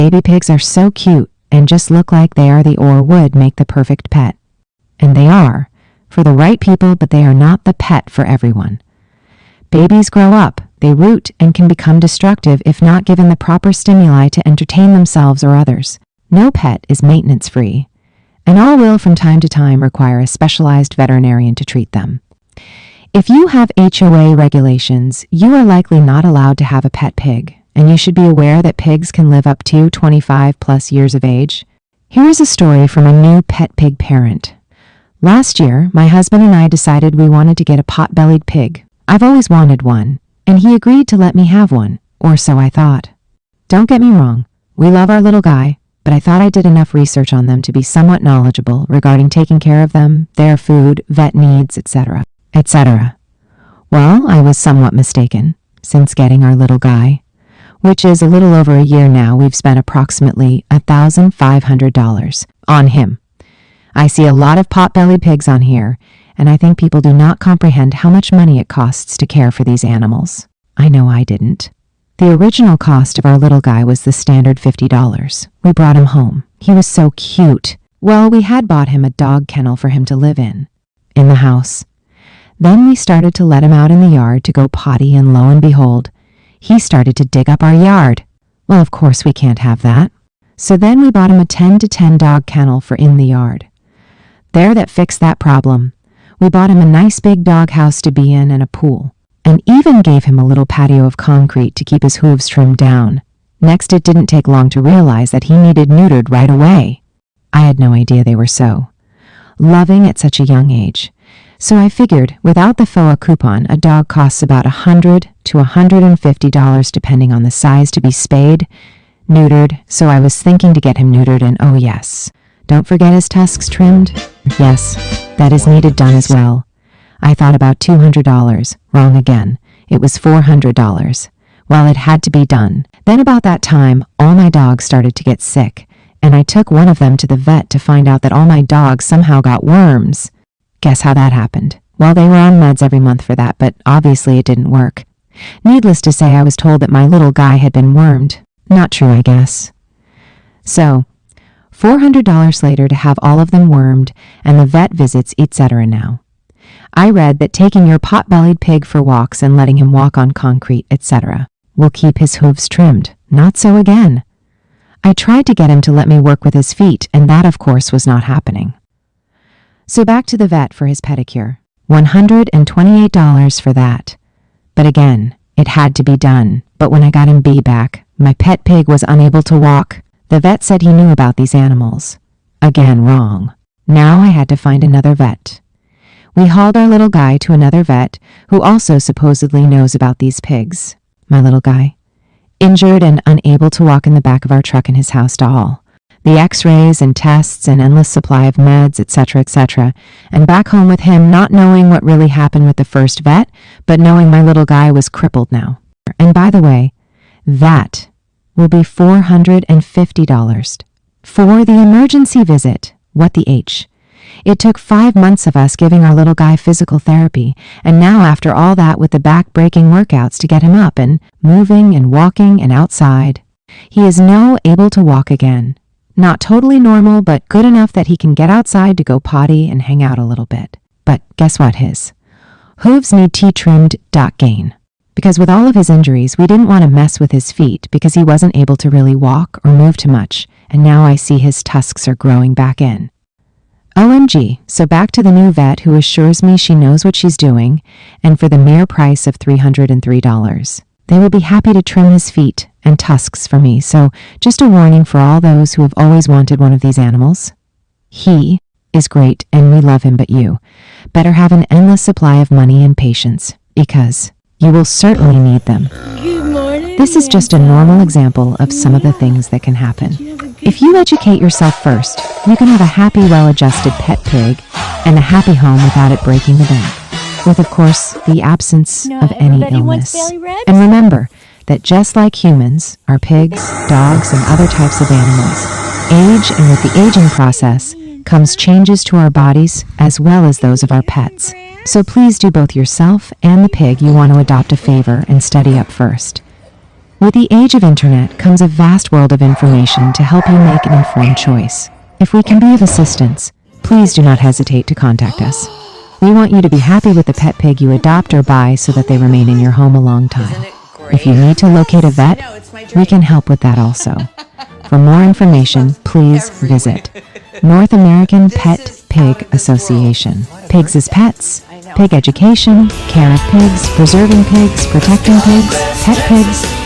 Baby pigs are so cute and just look like they are the or would make the perfect pet. And they are, for the right people, but they are not the pet for everyone. Babies grow up, they root, and can become destructive if not given the proper stimuli to entertain themselves or others. No pet is maintenance-free, and all will from time to time require a specialized veterinarian to treat them. If you have HOA regulations, you are likely not allowed to have a pet pig, and you should be aware that pigs can live up to 25 plus years of age. Here is a story from a new pet pig parent. Last year, my husband and I decided we wanted to get a pot-bellied pig. I've always wanted one, and he agreed to let me have one, or so I thought. Don't get me wrong, we love our little guy, but I thought I did enough research on them to be somewhat knowledgeable regarding taking care of them, their food, vet needs, etc., etc. Well, I was somewhat mistaken. Since getting our little guy, which is a little over a year now, we've spent approximately $1,500 on him. I see a lot of pot-bellied pigs on here, and I think people do not comprehend how much money it costs to care for these animals. I know I didn't. The original cost of our little guy was the standard $50. We brought him home. He was so cute. Well, we had bought him a dog kennel for him to live in the house. Then we started to let him out in the yard to go potty, and lo and behold, he started to dig up our yard. Well, of course we can't have that. So then we bought him a 10-to-10 dog kennel for in the yard. There, that fixed that problem. We bought him a nice big dog house to be in and a pool, and even gave him a little patio of concrete to keep his hooves trimmed down. Next, it didn't take long to realize that he needed neutered right away. I had no idea they were so loving at such a young age. So I figured, without the FOA coupon, a dog costs about $100 to $150 depending on the size to be spayed, neutered, so I was thinking to get him neutered, and oh yes, don't forget his tusks trimmed. Yes, that is needed done as well. I thought about $200. Wrong again. It was $400. Well, it had to be done. Then about that time, all my dogs started to get sick, and I took one of them to the vet to find out that all my dogs somehow got worms. Guess how that happened? Well, they were on meds every month for that, but obviously it didn't work. Needless to say, I was told that my little guy had been wormed. Not true, I guess. So, $400 later to have all of them wormed, and the vet visits, etc. now. I read that taking your pot-bellied pig for walks and letting him walk on concrete, etc., will keep his hooves trimmed. Not so again. I tried to get him to let me work with his feet, and that, of course, was not happening. So back to the vet for his pedicure. $128 for that. But again, it had to be done. But when I got him back, my pet pig was unable to walk. The vet said he knew about these animals. Again, wrong. Now I had to find another vet. We hauled our little guy to another vet who also supposedly knows about these pigs. My little guy, injured and unable to walk in the back of our truck in his house to haul. The x-rays and tests and endless supply of meds, etc., and back home with him not knowing what really happened with the first vet, but knowing my little guy was crippled now. And by the way, that will be $450 for the emergency visit. What the H? It took 5 months of us giving our little guy physical therapy, and now after all that with the back-breaking workouts to get him up and moving and walking and outside, he is now able to walk again. Not totally normal, but good enough that he can get outside to go potty and hang out a little bit. But guess what, his hooves need trimmed. Gain. Because with all of his injuries, we didn't want to mess with his feet because he wasn't able to really walk or move too much, and now I see his tusks are growing back in. OMG, so back to the new vet who assures me she knows what she's doing, and for the mere price of $303. They will be happy to trim his feet and tusks for me, so just a warning for all those who have always wanted one of these animals. He is great and we love him, but you better have an endless supply of money and patience, because you will certainly need them. Good morning. This is just a normal example of some of the things that can happen. If you educate yourself first, you can have a happy, well-adjusted pet pig and a happy home without it breaking the bank. With, of course, the absence of any illness. And remember that just like humans, our pigs, dogs, and other types of animals age, and with the aging process comes changes to our bodies as well as those of our pets. So please do both yourself and the pig you want to adopt a favor and study up first. With the age of internet comes a vast world of information to help you make an informed choice. If we can be of assistance, please do not hesitate to contact us. We want you to be happy with the pet pig you adopt or buy so that they remain in your home a long time. If you need to locate a vet, we can help with that also. For more information, please visit North American Pet Pig Association. Pigs as pets, pig education, care of pigs, preserving pigs, protecting pigs, pet pigs,